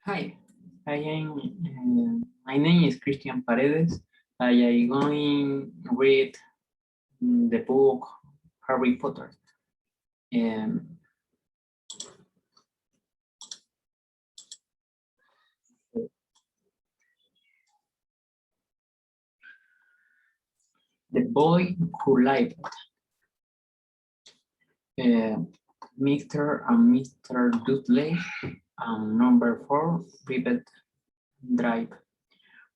Hi, my name is Christian Paredes. I am going to read the book Harry Potter. Um, the boy who lived. Uh, Mr. and Mr. Dudley and number 4 Private Drive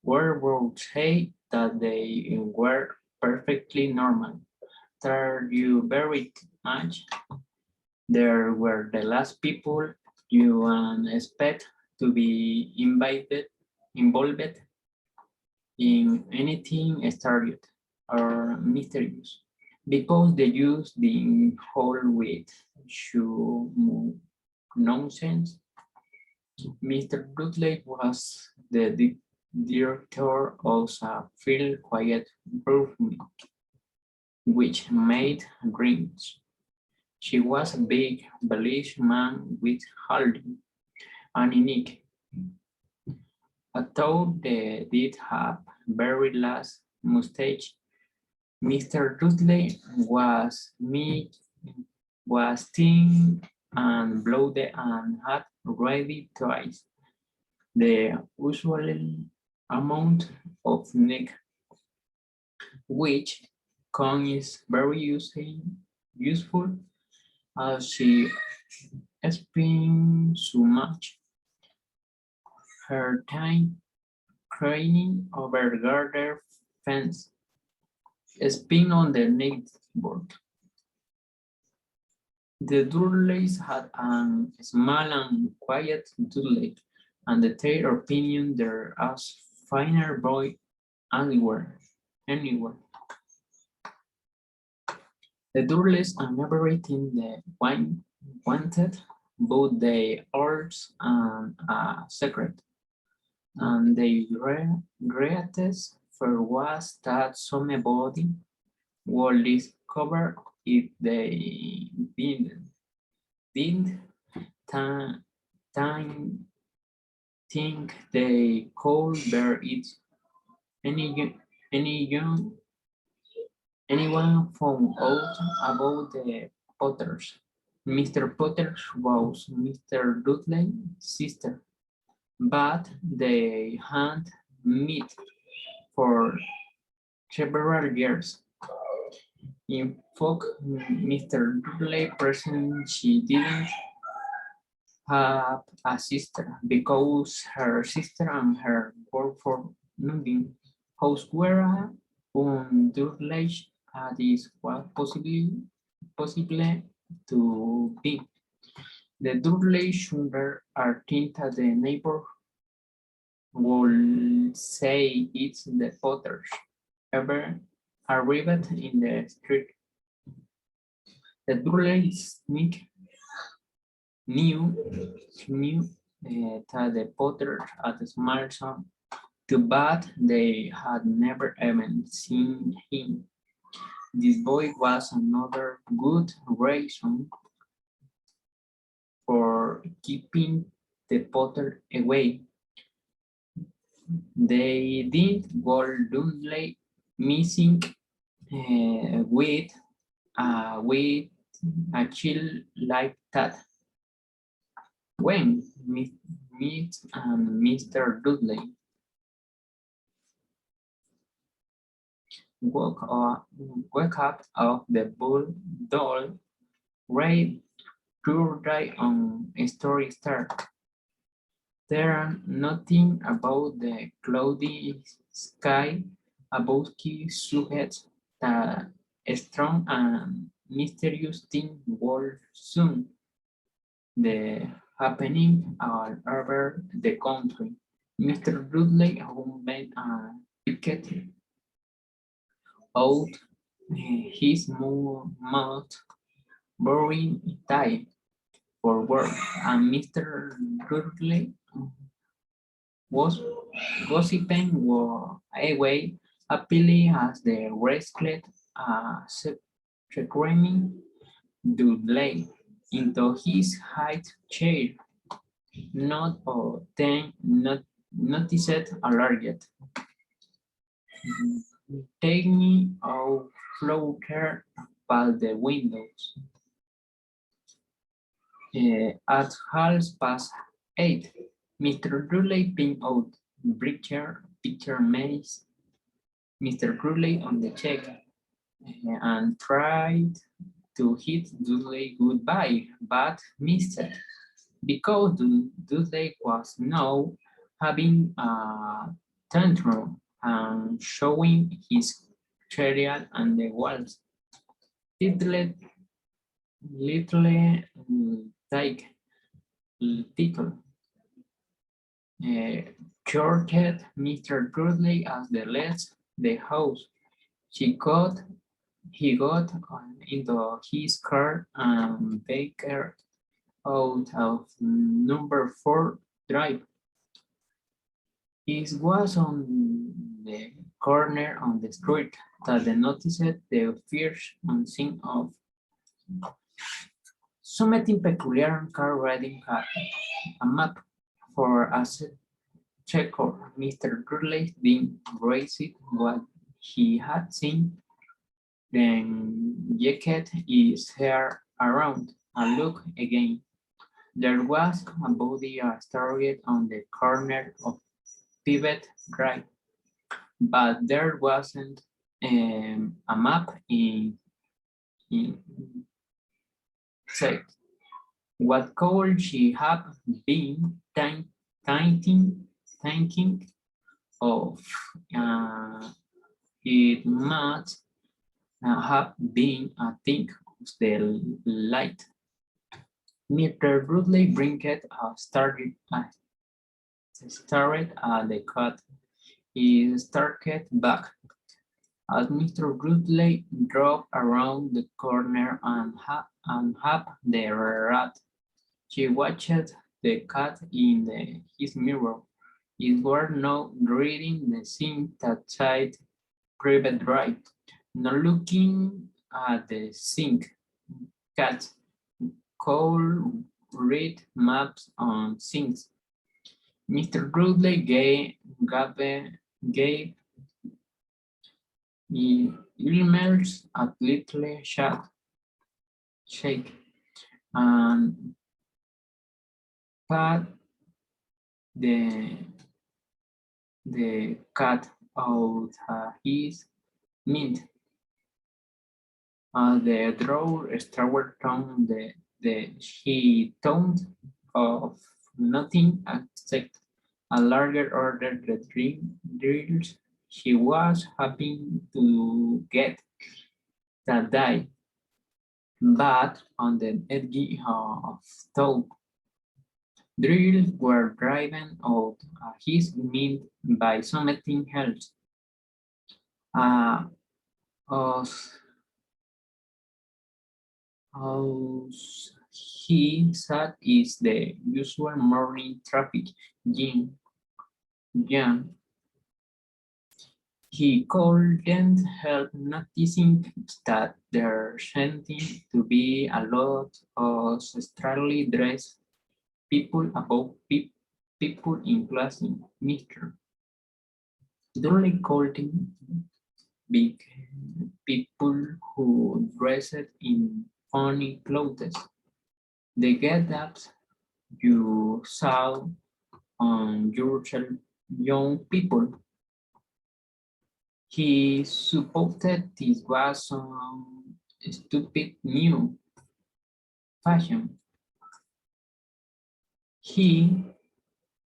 were both say that they were perfectly normal. Thank you very much. There were the last people you expect to be involved in anything started or mysterious, because they used the whole with shoe nonsense. Mr. Dudley was the director of a film quiet improvement, which made dreams. She was a big, bellish man with Hardy and unique. Although they did have very last mustache, Mr. Dudley was thin and bloated and had already twice the usual amount of neck, which con is very useful as she spent so much her time crying over garden fence, spin on the neighborhood. The Dudleys had a small and quiet Dudley, and their opinion there as finer boy anywhere. The Dudleys are never eating the wine wanted, both the arts and a secret. And the greatest fear was that somebody would discover if they didn't time think they could bear it. Any any young anyone found out about the Potters. Mr. Potter was Mr. Dudley's sister, but they had met for several years. In fact, Mr. Dudley present she didn't have a sister because her sister and her work for nothing. However, on Dudley this was possible to be. The Dudley Sugar are think that the neighbor will say it's the Potters ever arrived in the street. The Dudley sneak knew that the Potters had a small son, too bad they had never even seen him. This boy was another good reason for keeping the Potter away. They did Gold Dudley missing with a chill like that. When Miss and Mr. Dudley woke up of the bull doll, Ray to die on a story start. There are nothing about the cloudy sky about key subjects that a strong and mysterious thing will soon the happening all over the country. Mr. Dudley who made a picket out his mouth boring time for work, and Mr. Dudley was gossiping away happily as the wrestled screaming Dudley into his high chair. not or then not noticed alarged. Take me out floater past the windows. At 8:30, Mr. Ruley pinned out Peter Mays, Mr. Ruley on the check, and tried to hit Dudley goodbye, but missed it because Dudley was now having a tantrum and showing his chariot and the walls. Little, little like title. Shorted Mr. Dudley as they left the house. He got into his car and Baker out of number 4 drive. It was on the corner on the street that they noticed the first unseen of something peculiar on car riding a map for a checker. Mr. Dudley didn't raise it what he had seen. Then jacket his hair around and look again. There was a body started on the corner of Pivot Drive, but there wasn't a map in sight. What could she have been thinking of? It must have been a thing of the light. Mr. Rudley Brinket started at the cut. He started back. As Mr. Rudley drove around the corner and up the rat, she watched the cat in his mirror. It was now reading the scene that said private drive, not looking at the sink. Cats could read maps on sinks. Mr. Rudley gave emails a little shake and pat the cat out his mint. The drawer started on he thought of nothing except a larger order the drills she was hoping to get that day, but on the edge of thought, drills were driven out his mind by something else. Uh, as, as he sat is the usual morning traffic jam. He couldn't help noticing that there seemed to be a lot of strangely dressed people about people including Mr. Dudley called him big people who dressed in funny clothes. The get-ups you saw on your young people. He supposed this was some stupid new fashion. He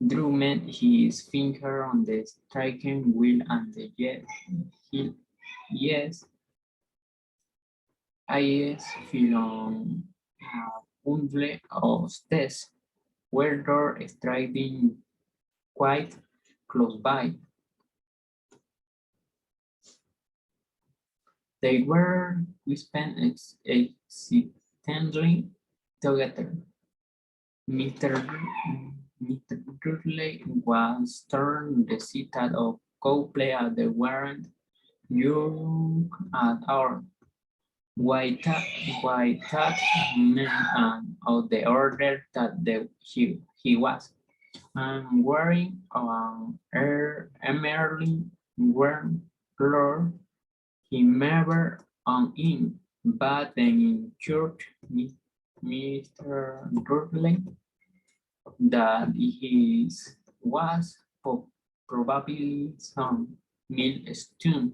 drew his finger on the striking wheel and the yes, I feel on a bundle of steps where door striding quite close by. They were whispering accidentally together. Mr. Dudley was turned the citadel of co-play at the warrant young at hour. why that man of the order that he was. I'm wearing emerald warm floor. He never on in, but then in church, Mr. Dudley, that he was probably some millstone.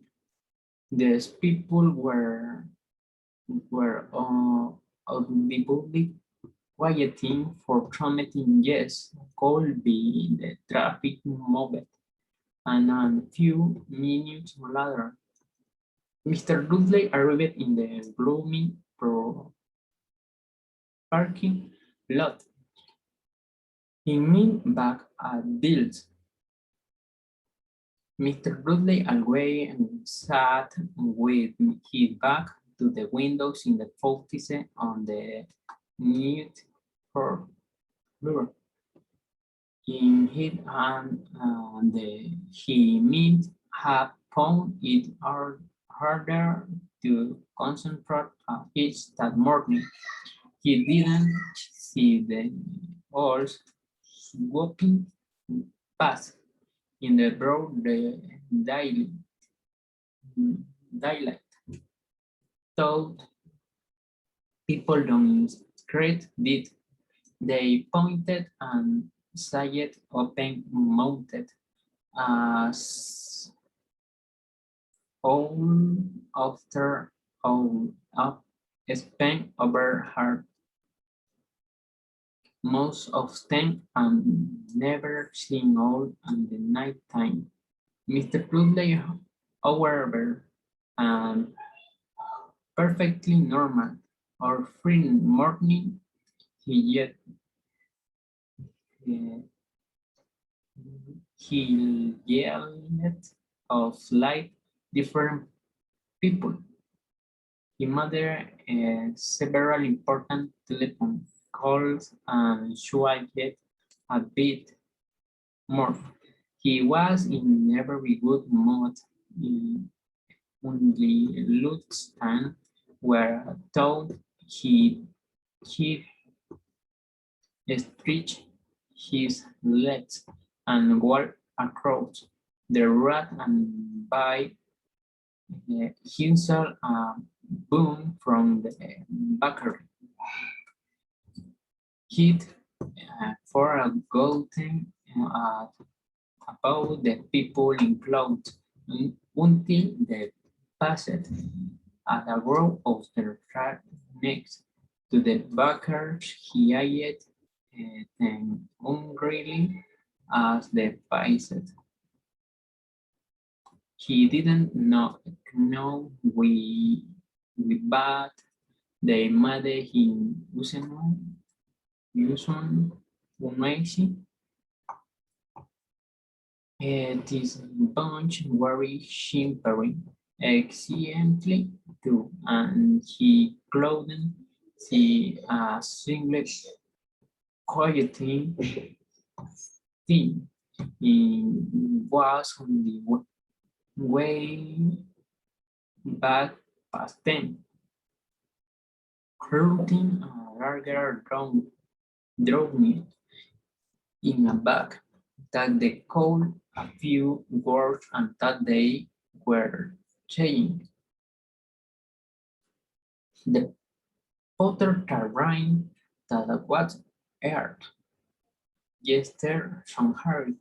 These people were audibly quieting for trumpeting yes, could be the traffic moved, and a few minutes later, Mr. Dudley arrived in the blooming parking lot. He leaned back at Dills. Mr. Dudley away and sat with his back to the windows in the office on the neat floor. In his hand, he might have found it harder to concentrate on his that morning. He didn't see the horse walking past in the broad daylight. Thought people don't street did. They pointed and said open mounted as all after all up spent over her most of them and never seen all in the night time. Mr. Dudley, however, and perfectly normal or free morning, he yet uh, he yelled of like different people. He made several important telephone calls and swiped a bit more. He was in a very good mood. Only Lutzstein were told he stretched his legs and walked across the road and by himself a boom from the bakery. He'd forgotten about the people in clothes until they passed at a row of the track next to the backers. He eyed them hungrily as they passed. He didn't know but they made him use amazing. This bunch very shimpering excellently too, and he clothed the singlet quieting thing. He was on the way back past them, clothing a larger drowning in a bag that they called a few words and that they were saying. The Potter terrain that was earth. Yester from Harry.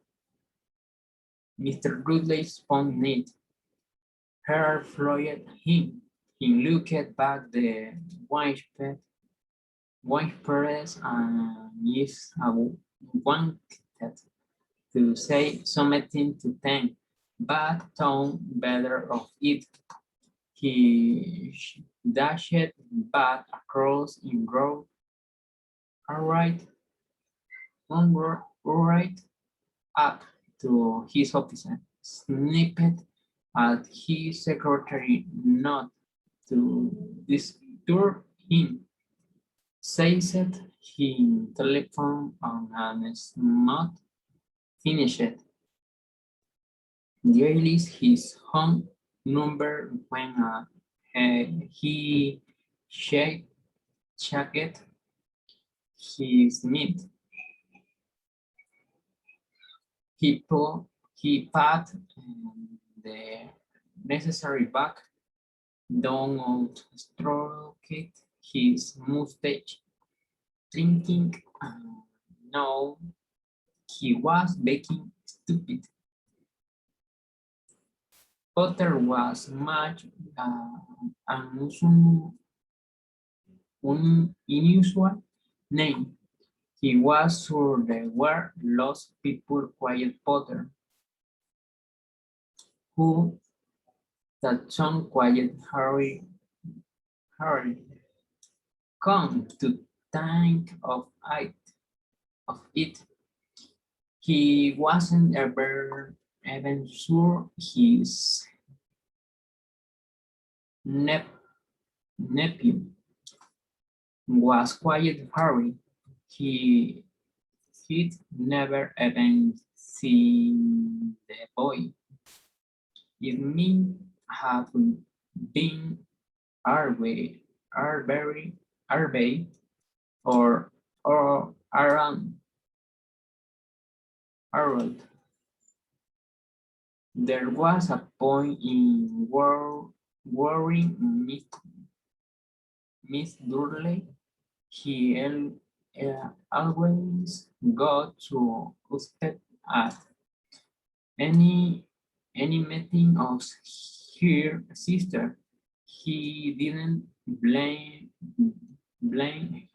Mr. Ridley spun it. Her followed him. He looked back the white press and is wanted to say something to them, but thought better of it. He dashed back across in road, right up to his office, snipped at his secretary not to disturb him, says he telephone on and not finished. Daily his home number when he shake, jacket, his meat. He pat the necessary back down out, stroked his mustache, thinking, no, he was being stupid. Potter was much unusual unusual name. He was sure there were lost people quiet Potter, who that some quiet Harry come to think of it. He wasn't ever even sure his nep nephew was quiet Harry. He he'd never even seen the boy. It may have been Arbe, Arbery, Arbe, or Aaron, Harold. There was a point in worrying Miss Durley. He always got to upset at any any meeting of her sister. He didn't blame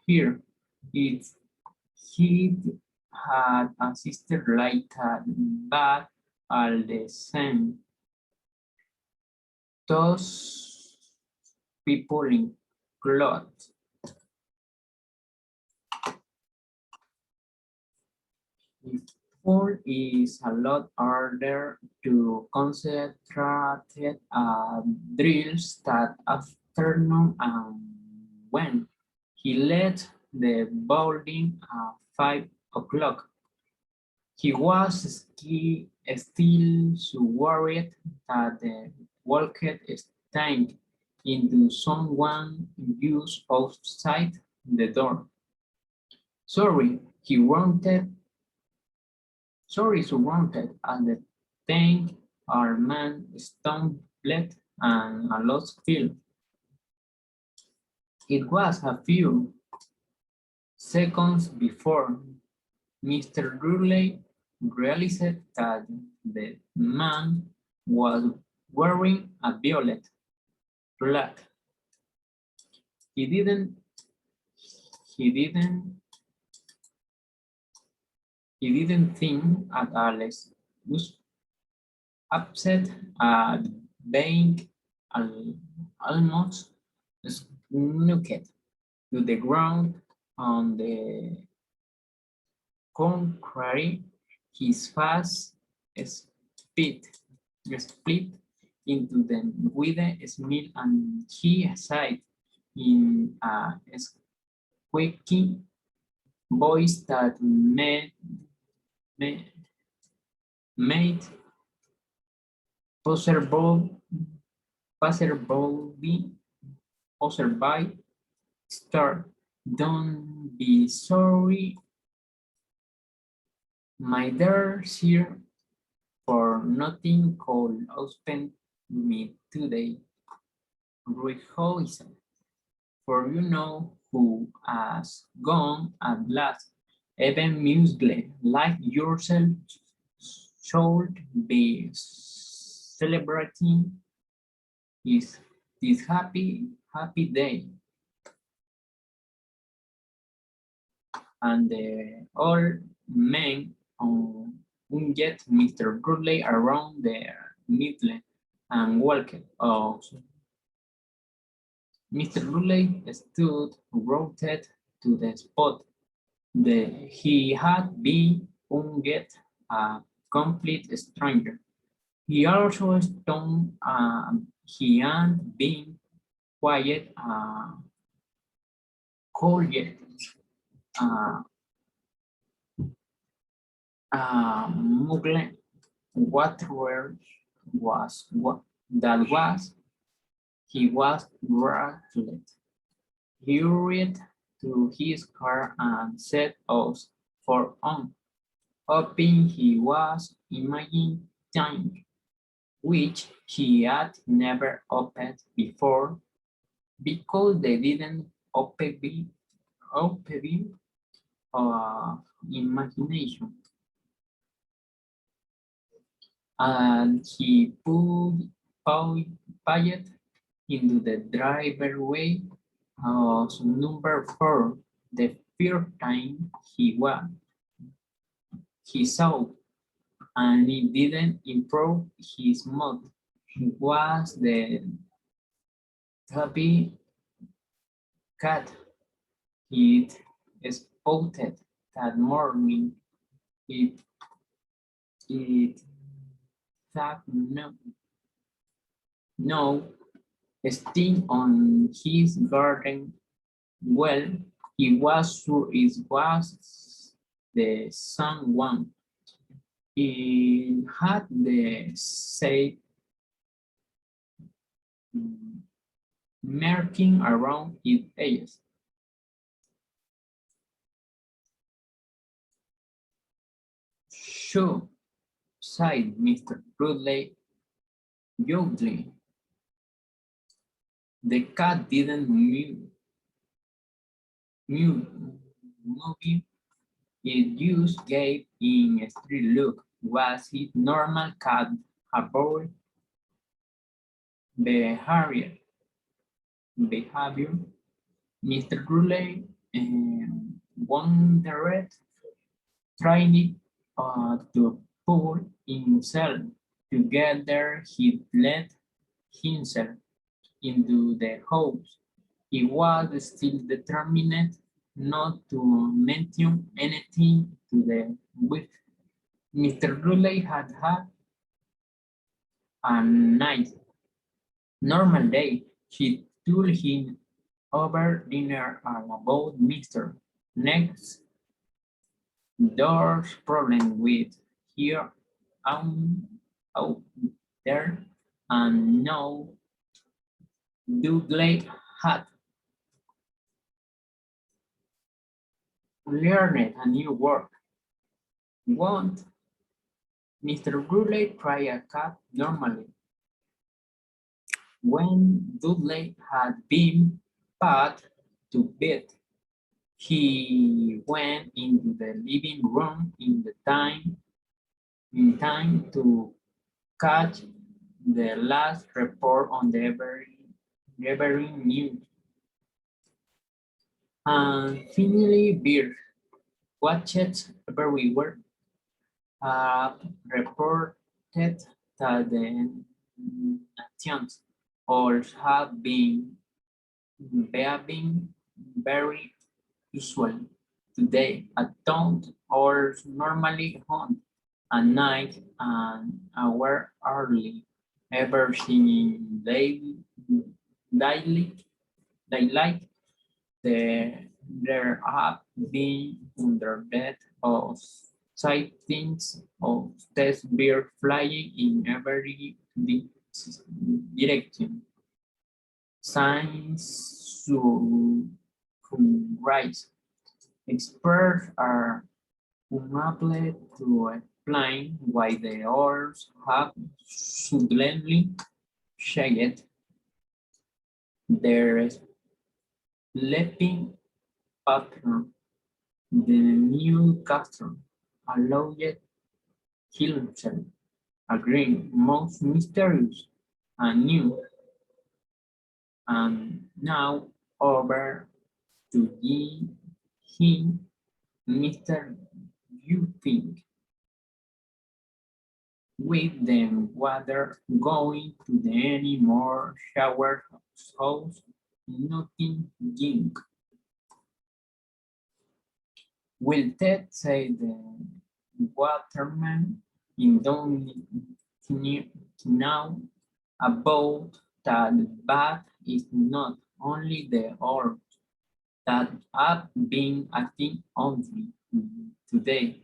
her. It he had a sister like that, but all the same, those people in clothes. Food is a lot harder to concentrate drills that afternoon, and when he left the building at 5 o'clock, he was still so worried that the walked stank into someone use outside the door. Sorry, he wanted Sorry surrounded and the tank are man stumbled and a lost field. It was a few seconds before Mr. Gurley realized that the man was wearing a violet flag. He didn't he didn't he didn't think at Alex was upset at being almost snooked to the ground. On the contrary, his face split into them with a smile, and he sighed in a squeaky voice that made passerby start. Don't be sorry, my dear sir, for nothing could open me today. Rejoice, for you know who has gone at last. Even muesli like yourself should be celebrating is this happy day. And the old men get Mr. Gurley around their middle and walked off. Mr. Gurley stood rooted to the spot. He had been get a complete stranger. He also stoned he had been quiet quiet uh, Mugle, whatever was what that was, he was rattled. He hurried to his car and set us for on, hoping he was imagining things which he had never opened before because they didn't open imagination. And he paid into the driveway of number 4 the first time he saw, and it didn't improve his mood. It was the happy cat he'd spotted that morning. It had no sting on his garden. Well, he was sure it was the someone. It had the same marking around its edges. Sure, sighed Mr. Rudley jovially. The cat didn't move. It just gave in a street look. Was it normal cat behavior? Behavior. Mr. Rudley wondered, trying to pull himself together. He let himself into the house. He was still determined not to mention anything to the with Mr. Ruley had had a nice, normal day. She told him over dinner all about Mr. Next door's problem with here out, out there, and now Douglas had learned a new word. Won't Mr. Ruley try a cat normally? When Dudley had been put to bed, he went into the living room in time to catch the last report on the every news. And finally, Beard watched everywhere, reported that the nations all have been behaving very usual today. At dawn, owls normally hunt at night and hour early. Ever seen daily daylight, there have been hundreds of sightings of test birds flying in every direction. Signs rise. Experts are unable to explain why the owls have suddenly changed their sleeping pattern. The newscaster allowed himself a grin most mysterious and new, and now over to him, Mr. You think with them water going to the any more shower house, nothing drink. Will Ted say the waterman in don't now about that but is not only the orb that have been acting only today.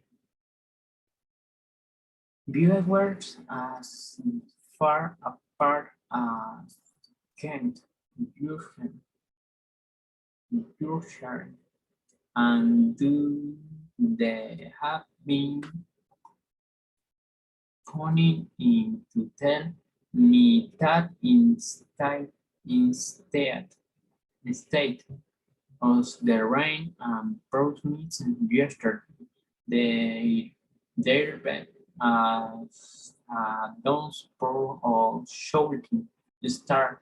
Viewers as far apart as Kent, Jurgen, Yorkshire, and do they have been phoning in to tell me that instead, instead of the rain and promised yesterday, they their bed as a downpour of shouting start.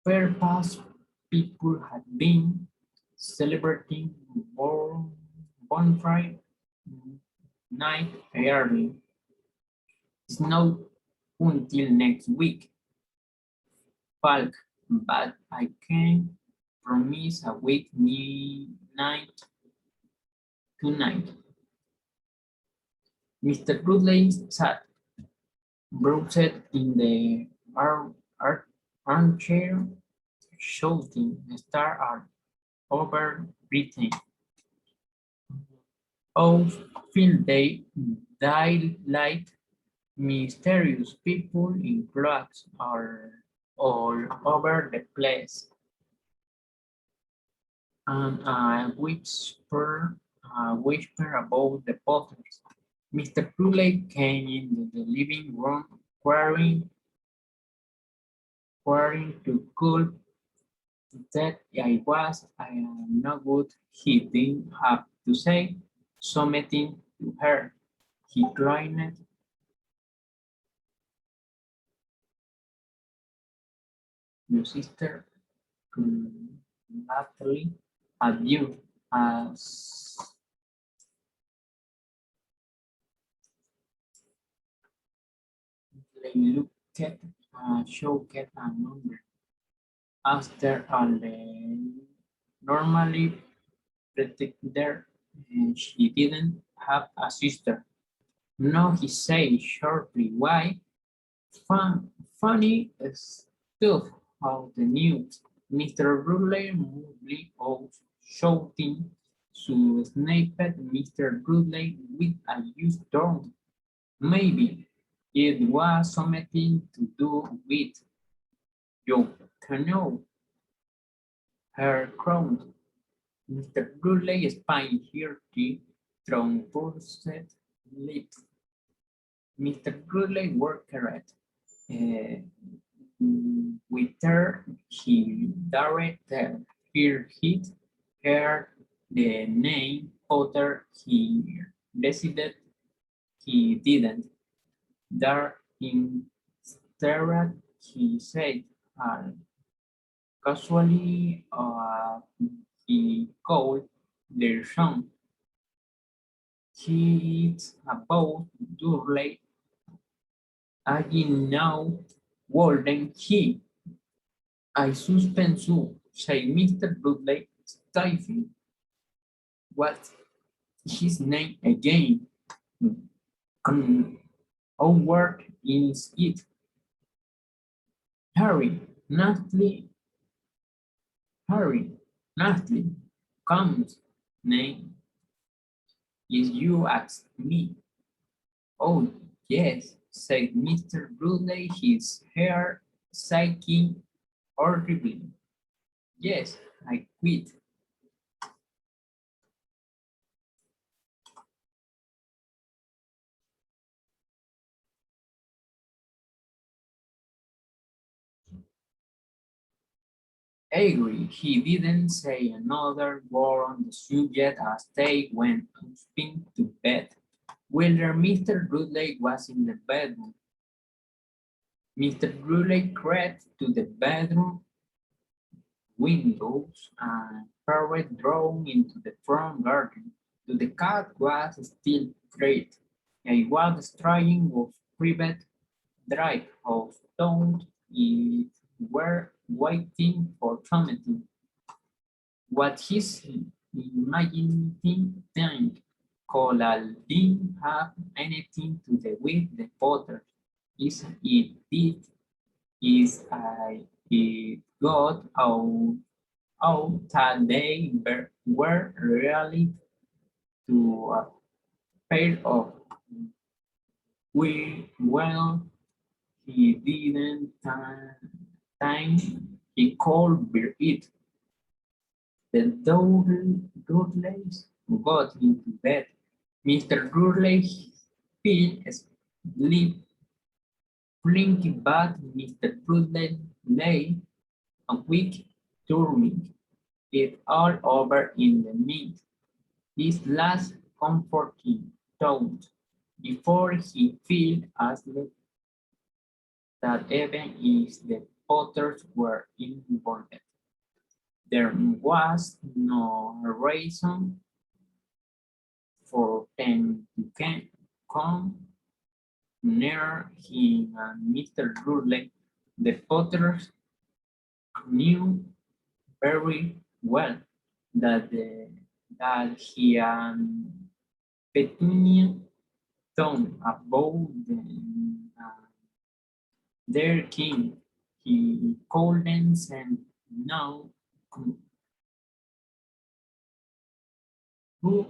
Perhaps people had been celebrating bonfire night early. Snow until next week, Falk, but I can't promise a week night tonight. Mr. Rudley sat browsed in the armchair, shouting star art over Britain. Oh, feel they die like mysterious people in clothes are all over the place. And whisper about the potters. Mr. Crowley came into the living room, quarrying to cool that I am not good. He didn't have to say something to her. He climbed your sister Natalie at you as they looked at shocked and wondered. After all, they normally pretended she didn't have a sister. No, he said shortly. Why? Fun, funny stuff of the news. Mr. Rudley moved off, shouting to sniped Mr. Rudley with a used tone. Maybe it was something to do with your canoe, her crown. Mr. Rudley spine hearty, thrown pursed lips. Mr. Rudley worked at with her, he directed her hit her the name Potter he decided he didn't. There instead he said casually he called their son. It's about Durley. I know Walden he. I suspend you, said Mr. Dudley, stifling. What's his name again? Howard is it? Harry, Natalie, Harry, Natalie, comes name is you ask me. Oh, yes, said Mr. Dudley, his hair shaking horribly. Yes, I quit. Angry, he didn't say another word on the subject as they went to spin to bed. Whether Mr. Rudley was in the bedroom. Mr. Rudley crept to the bedroom windows and peered drawn into the front garden. The cat was still great. I was trying of private drive of don't it were waiting for something. What his imagining think Colal didn't have anything to do with the Potter. Is it did is I it got out that they were really to a pair of we well he didn't time he called beer it. The Dudleys got into bed. Mr. Dudley fell asleep blinking, but Mr. Dudley lay awake, turning it all over in the mist. His last comforting thought before he fell asleep that even if the Potters were involved, there was no reason for them to come near him and Mr. Dudley. The Potters knew very well that that he and Petunia thought about uh, their king. He called them and now who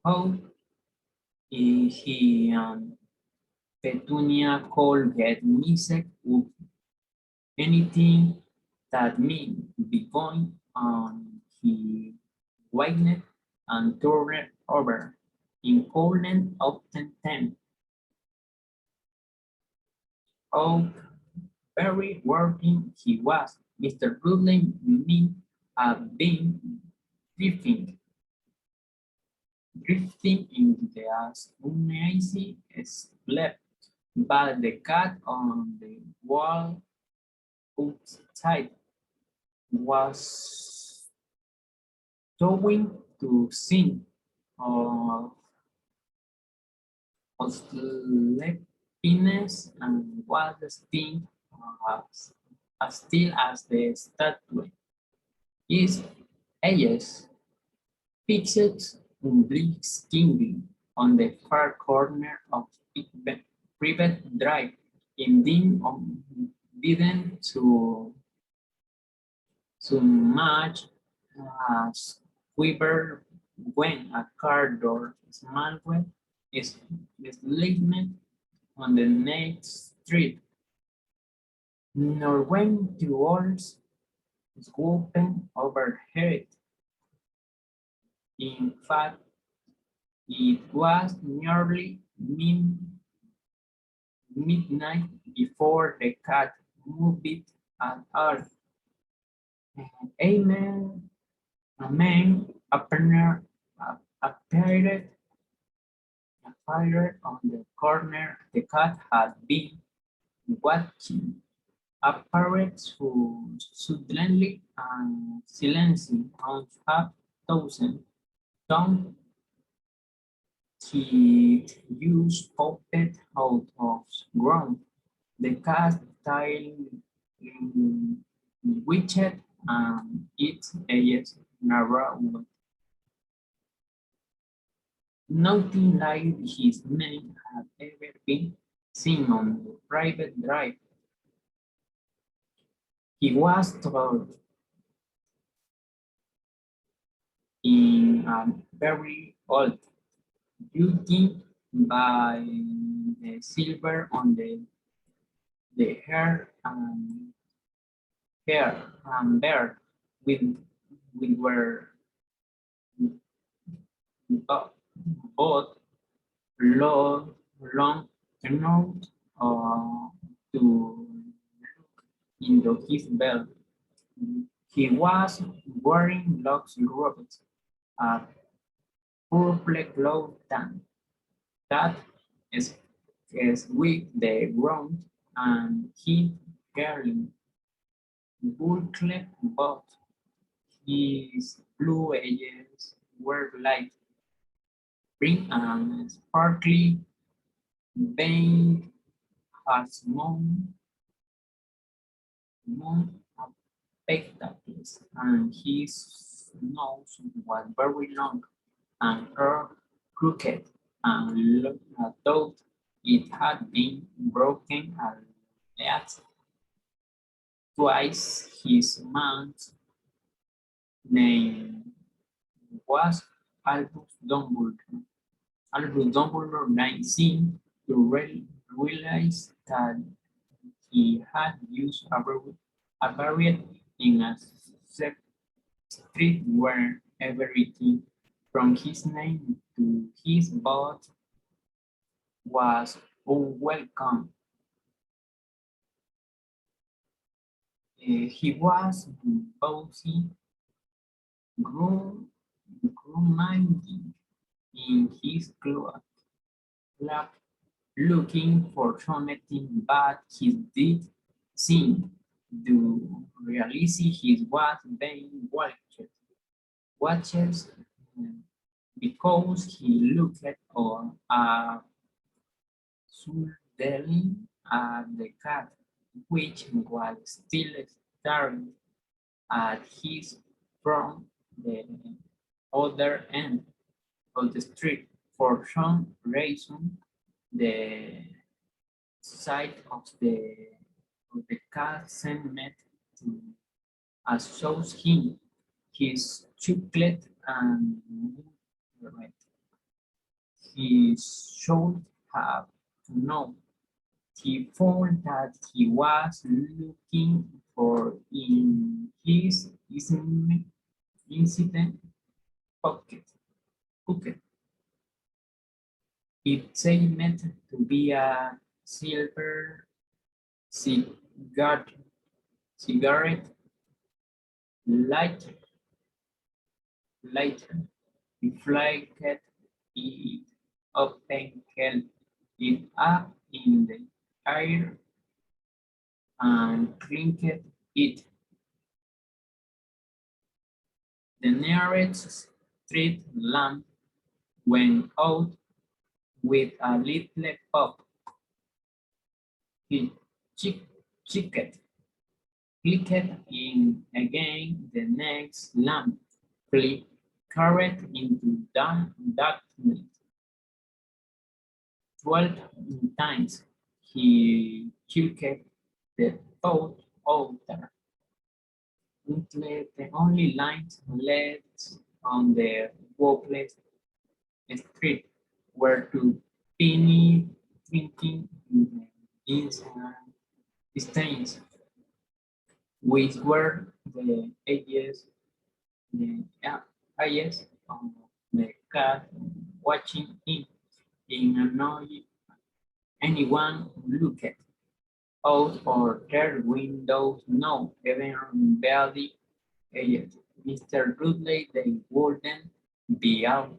how he and Petunia could get mixed up anything that may be going on. He widened and turned over in Poland often time. Oh, very working he was. Mr. Rudley may have been drifting, drifting into the uneasy sleep, but the cat on the wall outside was trying to sing of, of sleepiness and was still as still as the statue. His eyes fixed unblinking on the far corner of private drive, indeed didn't so much as quiver when a car door small is slammed on the next street, nor when two oars swooping overhead. In fact, it was nearly midnight before the cat moved at all. Amen. A man appeared on the corner the cat had been watching. Appeared suddenly and silencing on half thousand tongue teeth use popped out of ground. The cat tail twitched and its edges narrowed. Nothing like his name had ever been seen on the private drive. He was tall in a very old, judging by the silver on the hair and beard with were bo- both long, long enough to into his belt. He was wearing luxury robes, a purple cloth that is with the ground, and he carrying buckled but his blue edges were light green and sparkly vein has moon spectacles, and his nose was very long and her crooked, and thought it had been broken at least twice. His man's name was Albus Dumbledore. Albus Dumbledore 19 to realize that he had used a varied in a street where everything from his name to his boat was unwelcome. He was bossy, grinding in his club, looking for something, but he did seem to realize he was being watched because he looked suddenly at the cat, which was still staring at his from the other end of the street. For some reason, the sight of the cat seemed to associate him, his chocolate and red. He should have known. He found that he was looking for in his incident pocket. pocket. It seemed to be a silver cigarette, cigarette lighter. lighter. He flicked it open, held it up in the air, and clinked it. The nearest street lamp went out with a little pop. He checked, clicked in again. The next lamp flickered into darkness. 12 times he checked the thought outer until the only lights left on the walkless street were two tiny twinkling beams and stains, which were the eyes of the cat watching him in annoy anyone looked out or their windows. No, even barely yet. Mr. Dudley, they wouldn't be able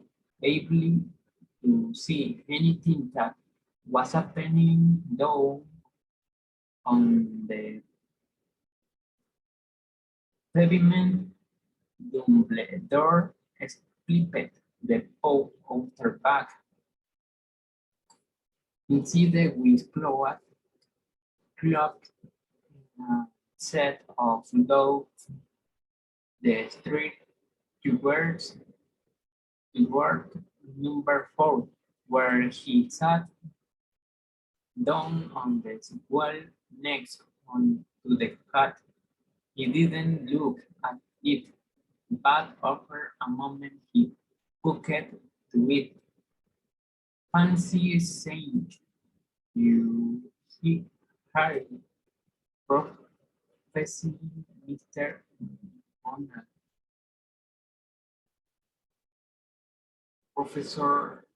to see anything that was happening though on the pavement. Dumbledore split the paw outer back. Instead, with clocked a set of dogs the street towards number 4, where he sat down on the wall next to the cat. He didn't look at it, but after a moment he hooked to it. Fancy saying you he Harry, Professor Mr. Honor, Professor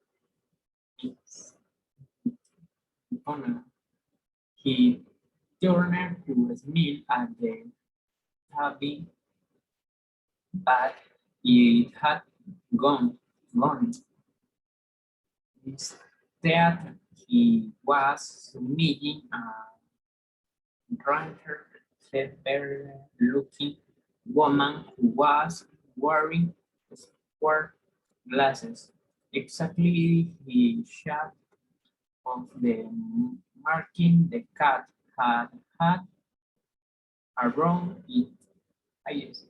Honor. He turned to smile at the tabby, but it had gone. Instead, he was meeting a rather clever-looking woman who was wearing square glasses, exactly the shape of the marking the cat had around its eyes.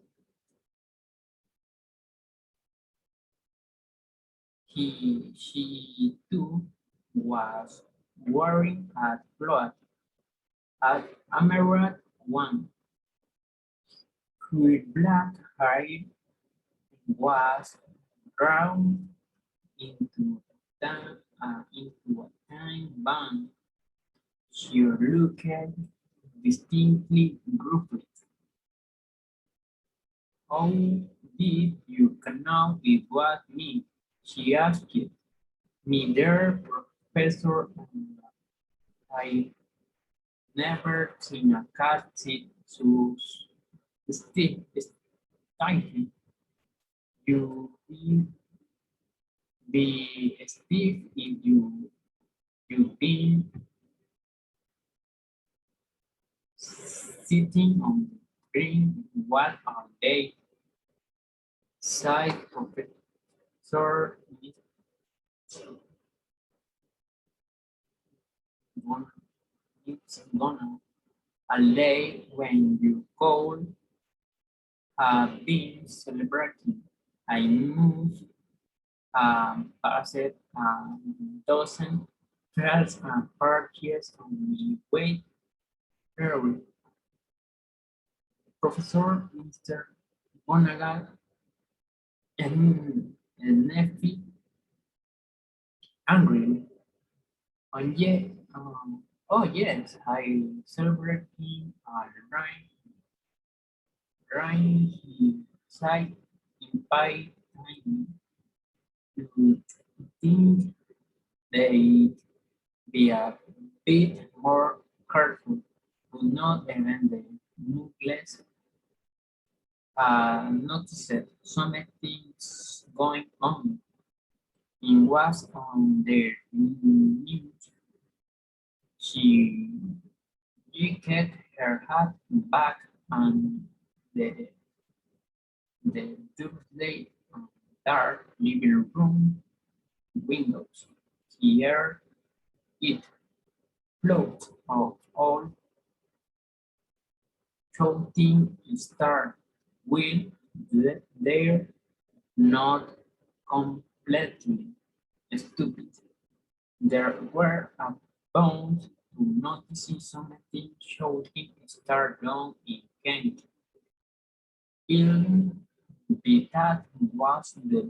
She too was wearing a cloth, an emerald one. Her black hair was drawn into a tiny bun. She looked distinctly gruffy. How did you come out with what me? She asked me there, Professor. I never seen a cat sit so stiff, stifly. You will be stiff if you've been sitting on the green. What are they? Sighed Professor Gonna, it's gonna a day when you call have been celebrating. I moved passed a dozen trials and parties on my way early. Professor Mr. Monagal and Neffy angrily. And yet, oh yes, I celebrating a rain side in by time to think they be a bit more careful, but not even the nucleus noticed some things going on. It was on their news. She jerked her hat back and the, the Thursday dark living room windows. Here it flowed of all shouting start will they're not completely stupid. There were a bound to noticing something shouting start down in Kent. In the that was the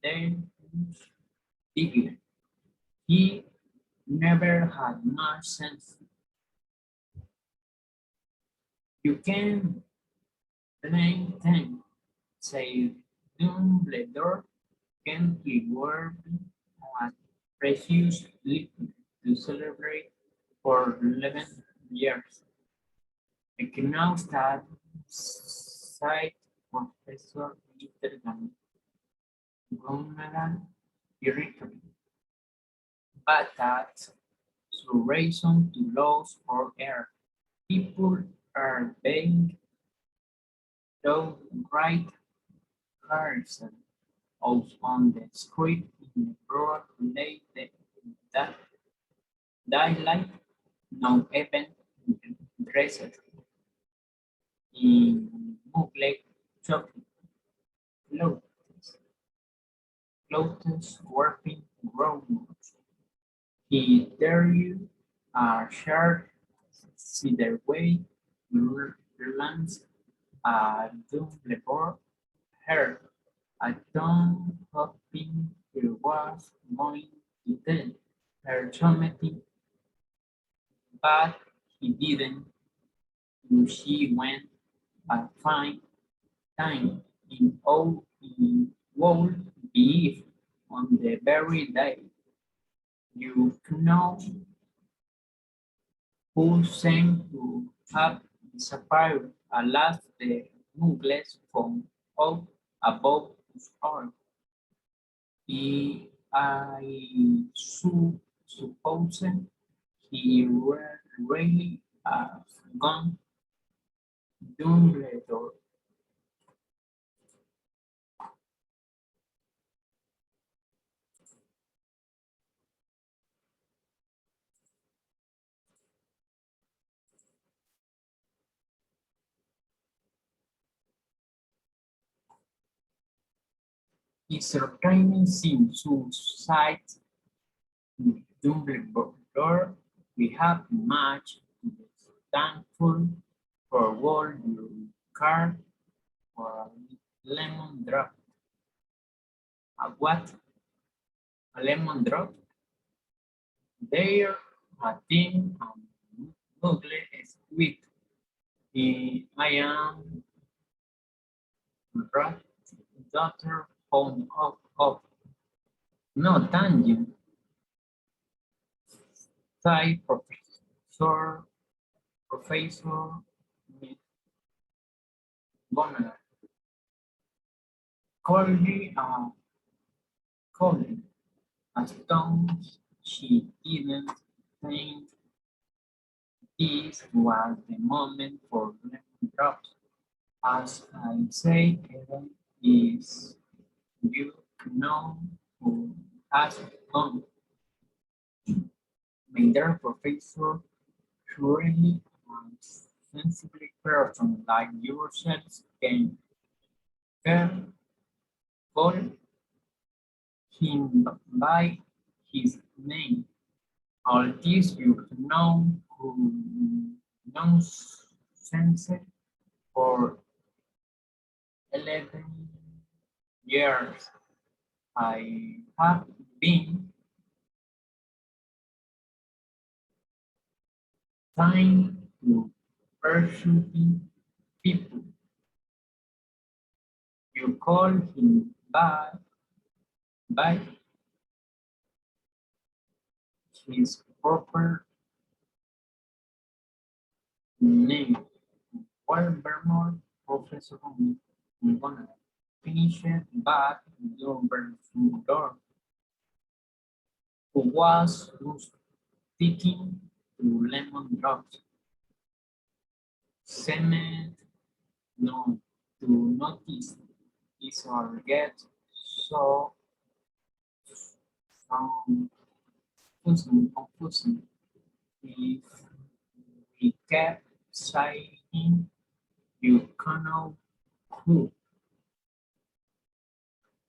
Danish figure. He never had much sense. You can blame them, said Dumbledore. Can he work at precious liquid to celebrate for 11 years? I can now start side Professor Little Gonagan irritable, but that's the reason to lose for air. People are being so right Carson out on the street in the broad that daylight, no even dressed in muggle chocolate clothes, clothes warping grown-ups. He dare you a shirt, see their way, lands a Dumbledore hair. I don't hoping he was going to tell her something, but he didn't. She went a fine time in all in won't be on the very day. You know who seemed to have disappeared alas the muggles from up above his heart. Suppose he were really gone Dumbledore. It certainly seems to cite Dumbledore. We have much to be thankful for what you care for a lemon drop. A what? A lemon drop? There, a thin and ugly squid. I am right daughter home of no tangent, side professor Miss Bonner, Colby Colby, as long she didn't think this was the moment for lemon drops. As I say, Kevin is you know who has gone. Neither professor surely and sensibly person like yourselves can call him by his name. All this you know who nonsense for 11 years. I have been trying to pursue people. You call him by his proper name. While Vermont Professor Bonner finished back Dumbledore, who was sticking to lemon drops, seemed no to notice is or get so confusing if we kept saying you cannot cook.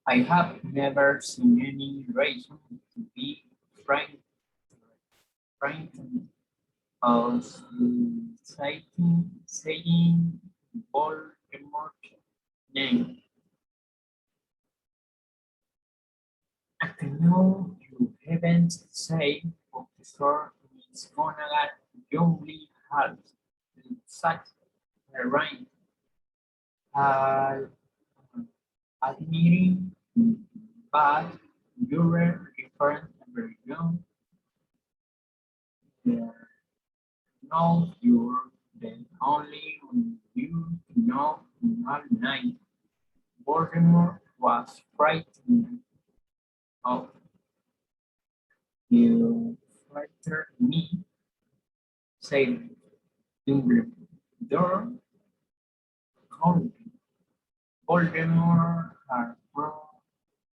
I have never seen any reason to be frightened, frightened of saying Voldemort's name. I know you haven't said Professor McGonagall only has such a range. Uh, admitting, but you're different and very young. No, you're the only one you know all night. Voldemort was frightened of you frightened me, said Dumbledore calmly. Voldemort has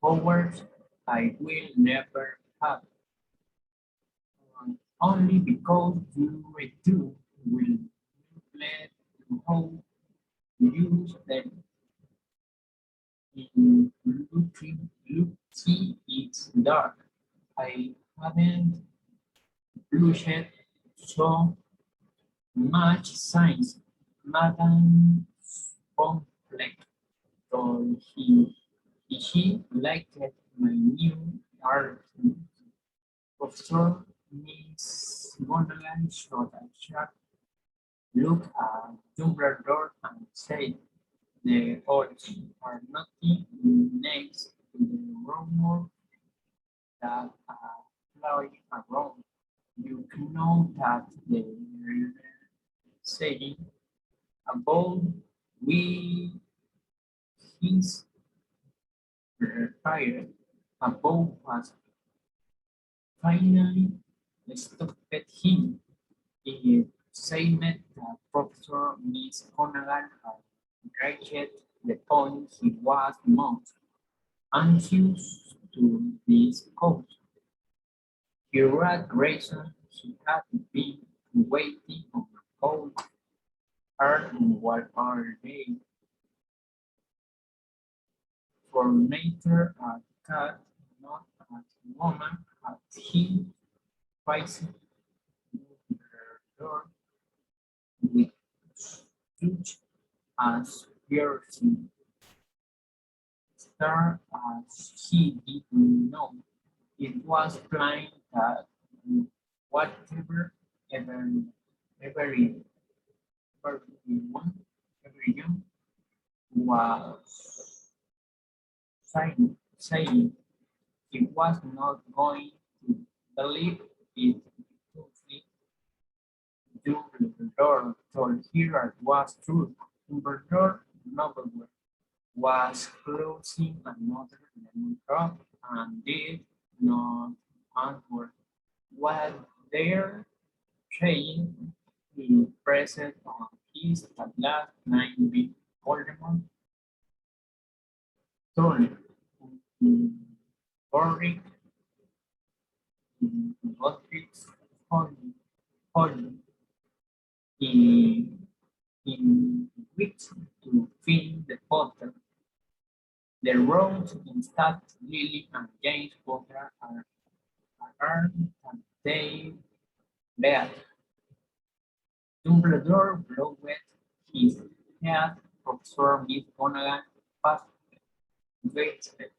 powers I will never have, only because you do will let you how to use them in looking it's dark. I haven't blushed so much since Madame Pomfrey told he liked my new art professor. Miss Wonderland shot a sharp look at Dumbledore and said, "The odds are nothing next to the rumor that are flying around. You know that the saying about we his retired above was finally stopped him. He said that Professor Miss Conaghan had reached the point he was most anxious to discuss. Here at Grayson, he had been waiting on a cold hard one hour day for later a cat, not a woman, had he facing her door with such as piercing stare as he didn't know. It was plain that whatever ever everyone was saying he was not going to believe it. Dumbledore told her it was true. Dumbledore nowhere was closing another lemon drop and did not answer. While they're saying, he pressed on his last nine big Voldemort told Ulrich Bellatrix Holly in, in which to fill the Potter. The roads instead Lily and James Potter are armed and they bet. Dumbledore blowed his head. Professor McGonagall passed wasted.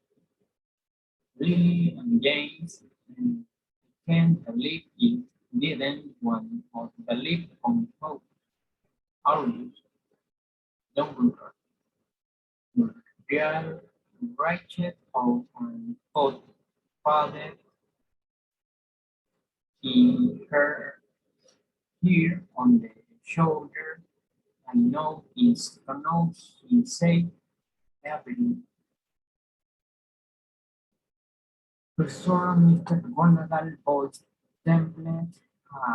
Lily and James can't believe it. Didn't one of believe on hope. Aloud, Dumbledore, real wretched out and thought father he her here on the shoulder. I know he said everything. Professor Mr. McGonagall voiced template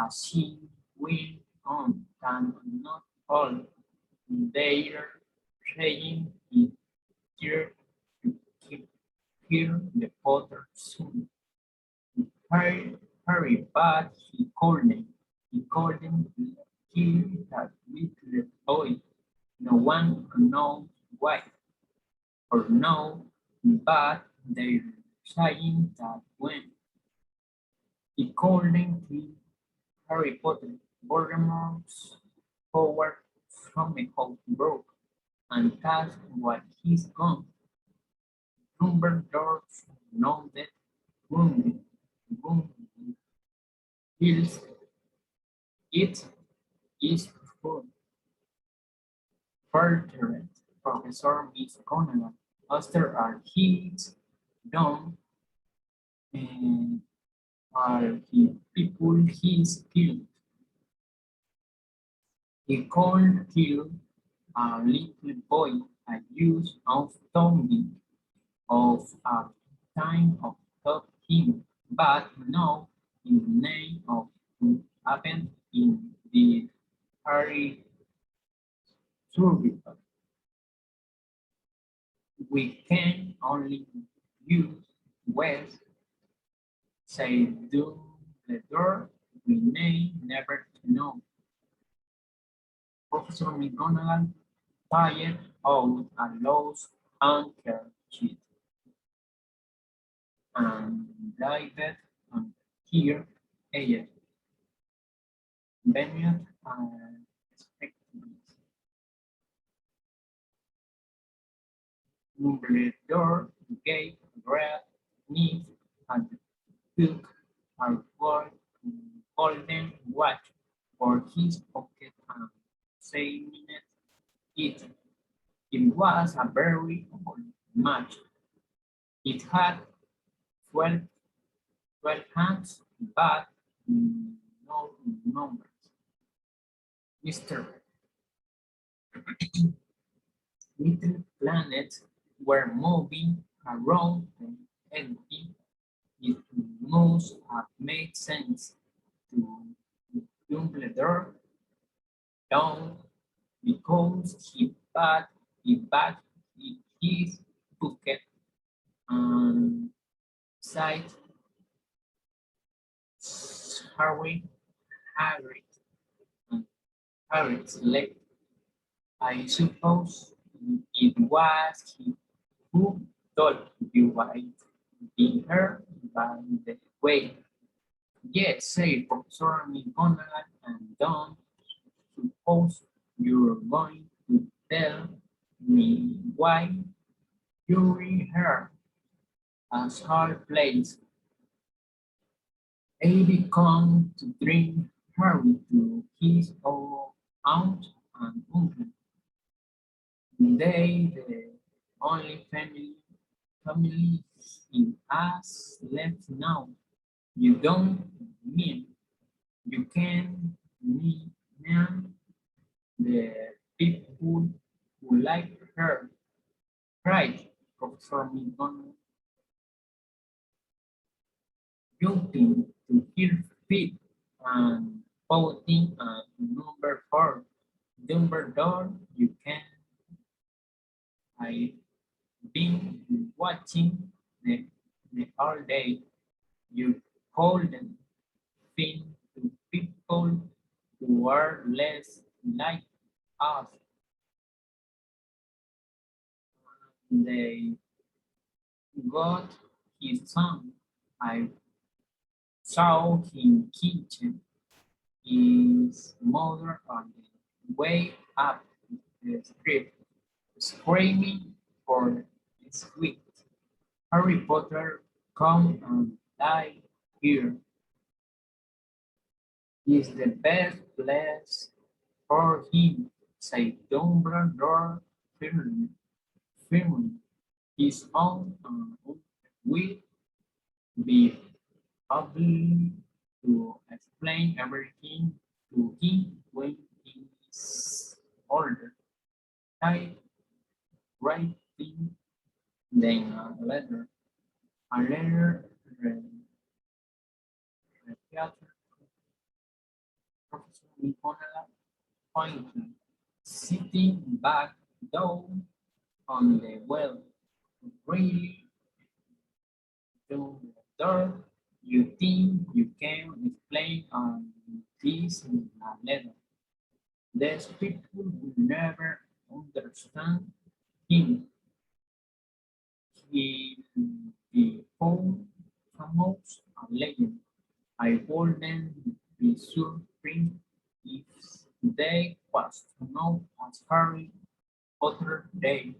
as she went on, and not all their saying it here to keep here the Potter soon. Harry, but he couldn't kill that little boy. No one knows why or no, but they're saying that when he couldn't kill Harry Potter, Voldemort's power somehow broke, and that's why he's gone. Dumbledore nodded, wounded, wounded, feels it is true. Furthered, Professor Miss Conan, after our kids done, and are the people he's killed. He can't kill a little boy. I use of tonguing of a time of taught him, but no in the name of what happened in the Harry survival. We can only use West say do the door we may never know. Professor McGonagall tired out a lost anchor sheet and dived on here edge. Benioff and spectacles. Dumbledore gave red knees and took a golden watch for his pocket and saying it. It was a very old match. It had 12, 12 hands, but no numbers. Mr. Little planets were moving around the empty. It must have made sense to Dumbledore down because he backed his bucket and sight Harry, Hagrid, and Harry's leg. I suppose it was he who told you I'd be here by the way. Yes, said Professor McGonagall, and don't suppose you're going to tell me why you're here as hard place. Eddie come to bring Harry to his own aunt and uncle. They the only family in us left now. You don't mean you can name the people who like her, cried Professor McGonagall, jumping to her feet and pouting at number 4. Dumbledore, you can. I've been watching the all day. You couldn't think to people who are less like us. They got his son. I saw him kitchen his mother on the way up the street, screaming for sweet. Harry Potter, come and die here. Is the best place for him, said Dumbledore firmly. firmly. His own will be able to explain everything to him when he is older. I writing then a letter repeated Professor McGonagall pointing, sitting back down on the well. Really, Dumbledore, you think you can explain this in a letter? These people will never understand him. He become famous a legend. I wouldn't be surprised if they was known as Harry Potter Day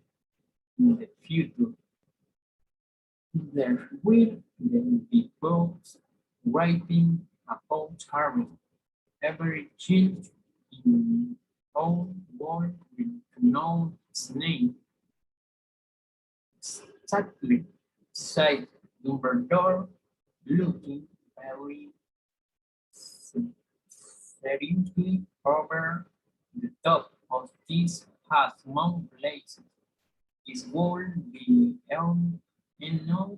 in the future. There will then be books writing about Harry. Every child in our world will know his name. Exactly, said Dumbledore, looking very seriously over the top of this half-moon place. It would be enough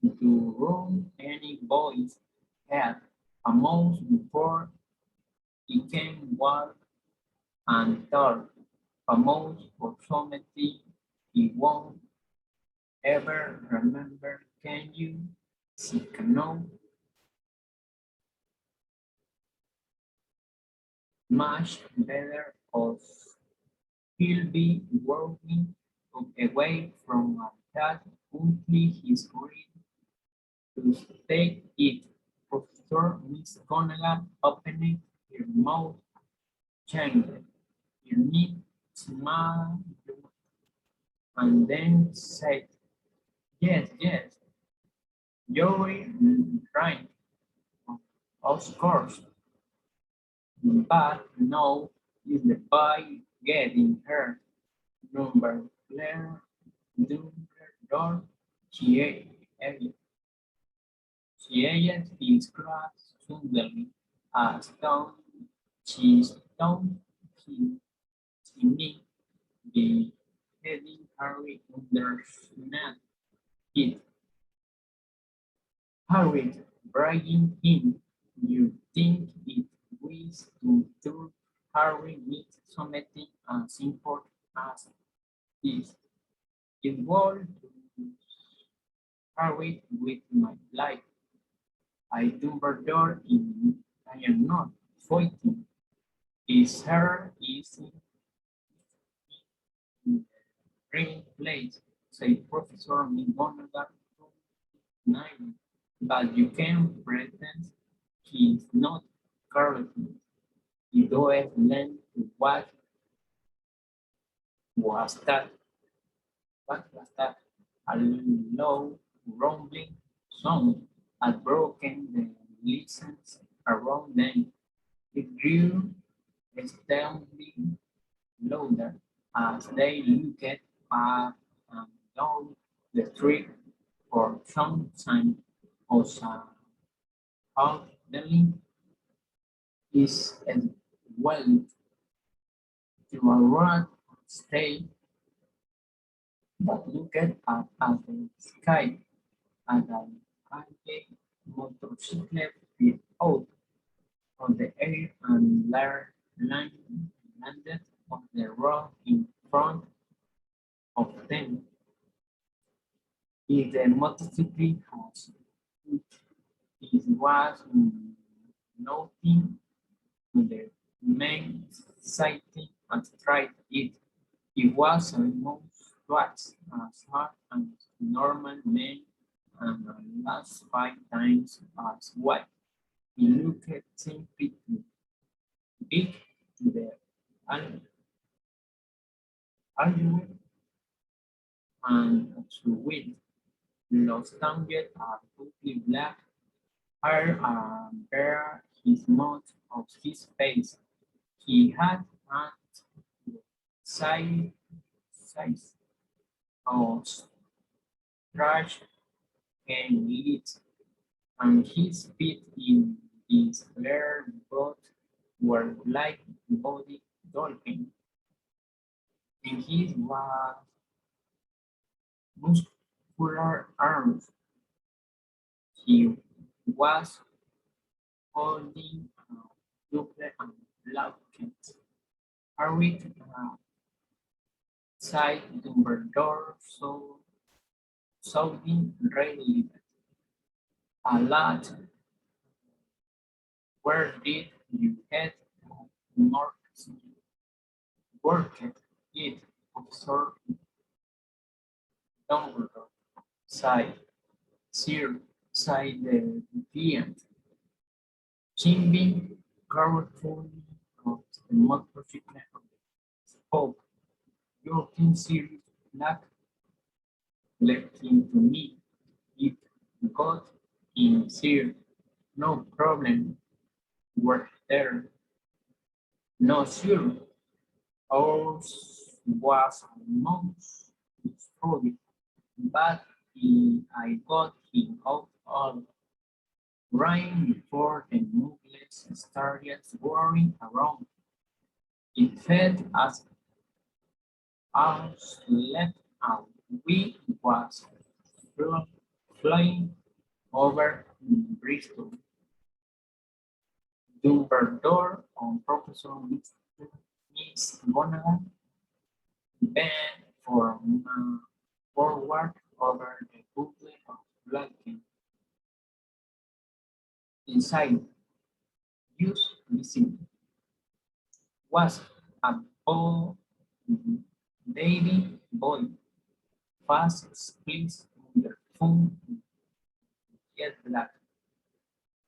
to run any boy's head a month before he can walk and talk. A month for something he won't ever remember. Can you see no much better of he'll be working away from a cat until he's ready to take it. Professor Miss Conaghan opened her mouth, changed her neat smile, and then said, yes, yes, you're right, of course, but now is the boy getting hurt. Number Claire, Dumbledore, she ate his glass suddenly, as though she stoned him, me, the heading Harry understand it. Harry, bragging him, you think it was to do Harry needs something as important as this. It was to Harry with my life. I Dumbledore in I am not fighting. Is her easy in the green place, say Professor McGonagall nine. But you can pretend he's not correctly. He does learn to was that what was that? A low rumbling sound had broken the listeners around them. It grew steadily louder as they looked up and down the street for some time. Also, Hardly is as well to a road stay but looked up at the sky and an angry motorcycle flew out of the air and landed on the road in front of them. If the motorcycle has it was nothing to the main sighting and tried it. It was almost twice as hard as normal men and last 5 times as wide. He looked simply too big to the al- argument and to win. Los tongues are totally black, hair and bare his mouth of his face. He had hands the size of trash and lids, and his feet in his bare boot were like body dolphin, and his was muscular arms. He was holding a double and blanket. Hurried side Dumbledore sounding really a lot. Where did you get more worked it? Observed Dumbledore. Sighed. Sir, sighed the defiant. Chimbing carefully of the motorcycle spoke. Your serious black left him to me. It got in sir. No problem. Were there. No sure. Ours was almost destroyed, but I got him out all right before the muggles started whirring around. It felt as us left and we was fl- flying over Bristol. Dumbledore on Professor Miss Bonham bent forward over the bouquet of blanket. Inside, use missing was a boy, baby boy, fast squeezed under phone, jet black,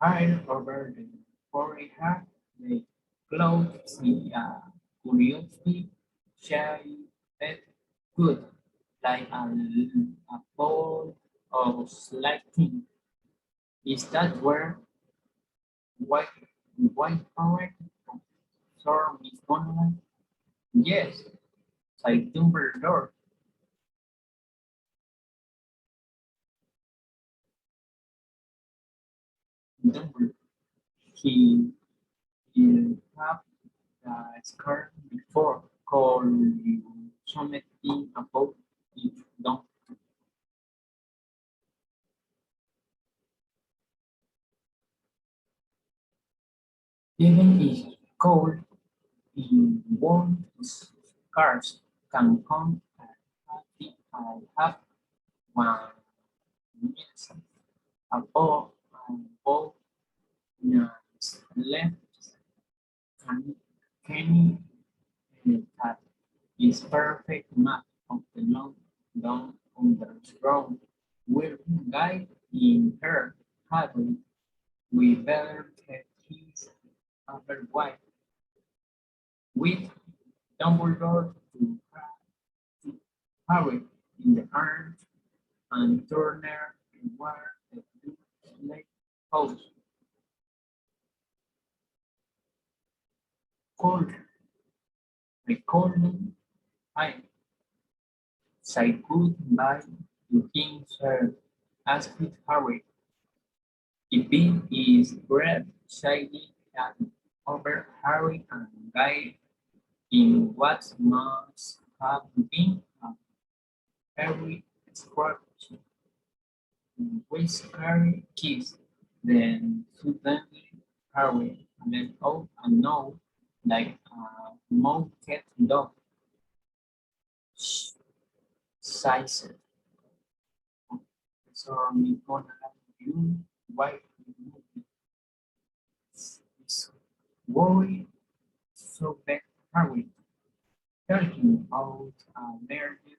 hair over the forehead, the clothes in a curiously shabby bed, good, like a ball of slacking. Is that where white white power storm is gone? Yes, said Dumbledore. Dumbledore. He will have the scar before call you something about it. Don't even if cold in warm scars can come I have one minute above and both nuts left and Kenny that is perfect map of the long down underground will guide in her heavily. We better get his other wife with Dumbledore to Harry in the arms and Turner toward the Lake house. Cold Recalling, I said goodbye to himself, asked Harry. The beam is breath shining over Harry and Guy in what must have been a very scratch whispered kiss. Then suddenly Harry let out a note like a mounted dog sized. So I'm gonna you why is worried so bad Harry talking out a merely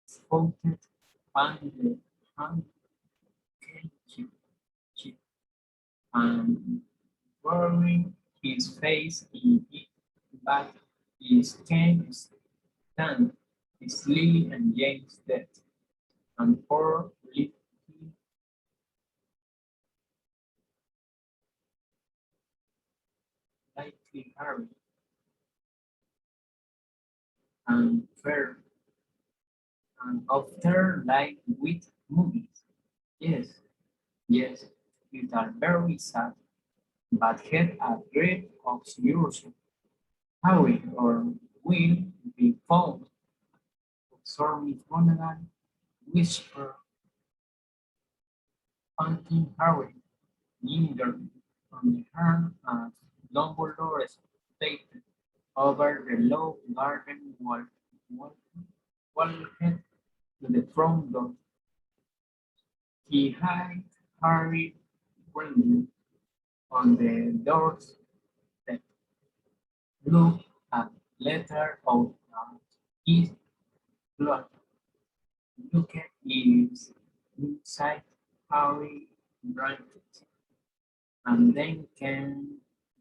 spotted and the handkerchief and burying his face in it, but his can't stand his Lily and James death, and poor little likely Harry and fair and after like with movies. Yes, yes, you are very sad, but had a great obscurity. Harry or will be found. Sorry, Monaghan whispered, panting Harry lingered on the hand as Dumbledore stated over the low garden wall to the front door. He had Harry ringing on the doorstep, looked at letter out at his blood. Look at his inside Harry blanket, and then came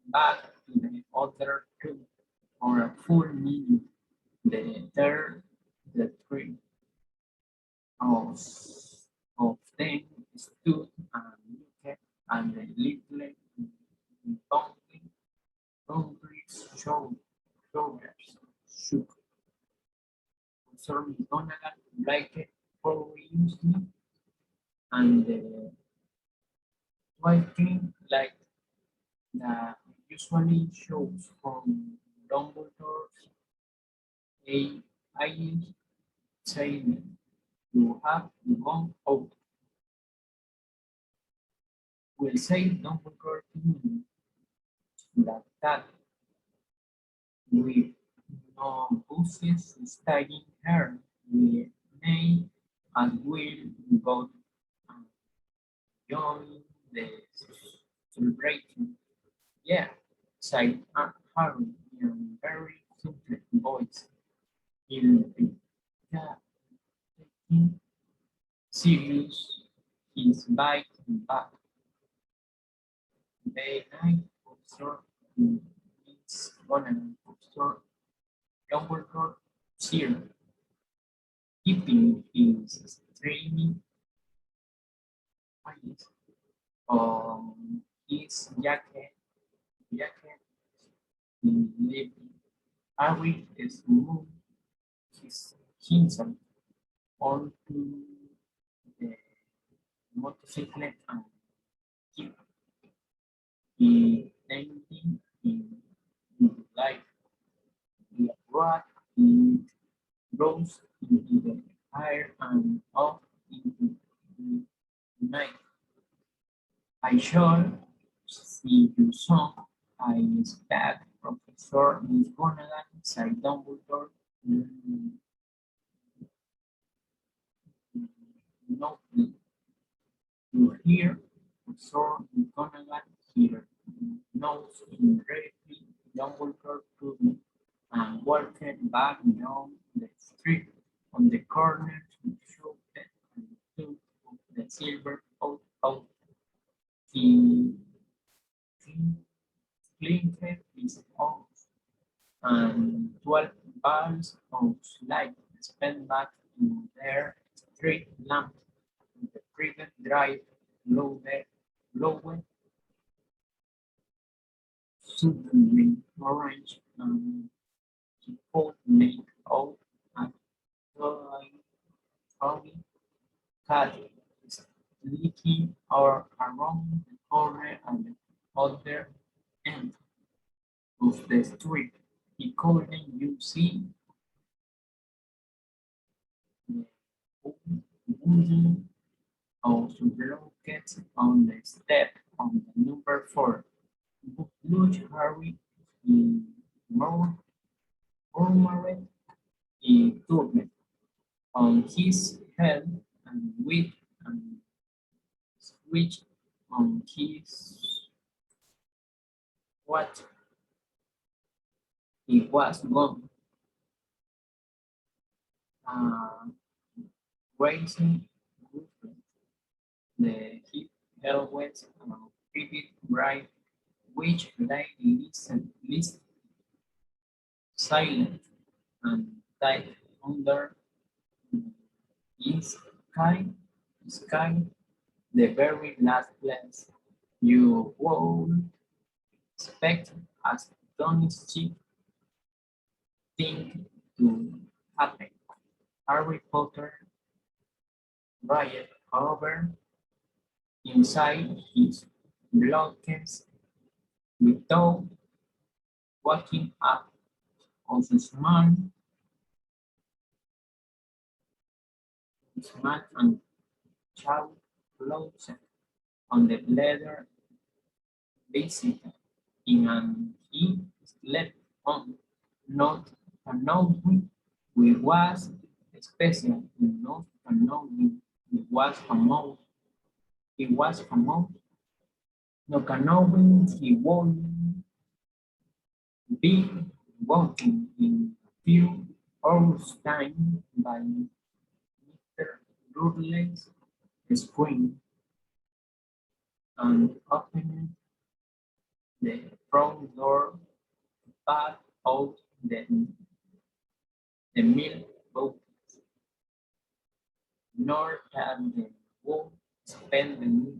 back to the other two for a full minute. The third, the three of, of them stood and looked and the little bumpy, hungry shoulders shook. Sir McGonagall liked furiously and walking like that usually shows from Dumbledore's eyes saying, "You have gone out." Will say Dumbledore to me that with no buses studying her, we may and will go and join the celebration. Yeah, said Harry in a very simple voice. He'll be yeah, taking serious his bite back. The night officer is gonna officer Dumbledore cheer, keeping his streaming eyes on his jacket in leaving. Harry smoothed himself onto the motorcycle and kept pretending in life. The rat it rose into the air and off into the night. I shall see you soon. I expect Professor McGonagall, said Dumbledore. "Mm, no, you hear, Professor McGonagall here. Nose immediately Dumbledore took me and walked back down the street on the corner to show them and took the silver out. He clinked his own and 12 balls of light spent back in their street lamp. The private drive glowed suddenly orange and he could make out a tiny cat sneaking or around the corner at the other end of the street. He couldn't you see the wooden of blockets on the step on the number 4. Look, Harry, he murmured, he turned on his head and with and switched on his watch. He was gone, uh, raising the hip helmet vivid bright, which lay list silent and tight under in sky, the very last place you would expect as astonishing thing to happen. Harry Potter riot over inside his blockets without waking up on his man and child clothes on the leather basic in and he slept on, not knowing we was special, not knowing he was famous, not knowing he won't be walking in a few hours time by Mr. Dudley's screen and opening the front door back out the milk boat, nor that they would spend the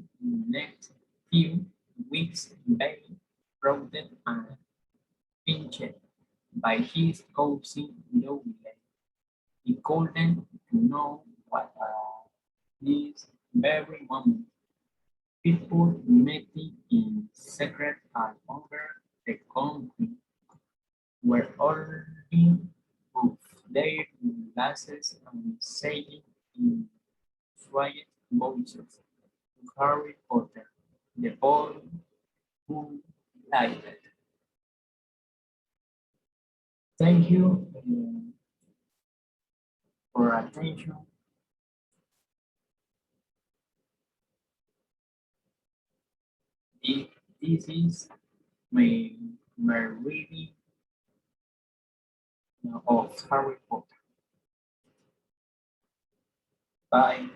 next few weeks being prodded and pinched by his cousin Louis. He couldn't know what this very moment people meeting in secret all over the country were holding up their glasses and saying in quiet voices, Harry Potter, the boy who liked it. Thank you for attention. This is my reading of Harry Potter. Bye.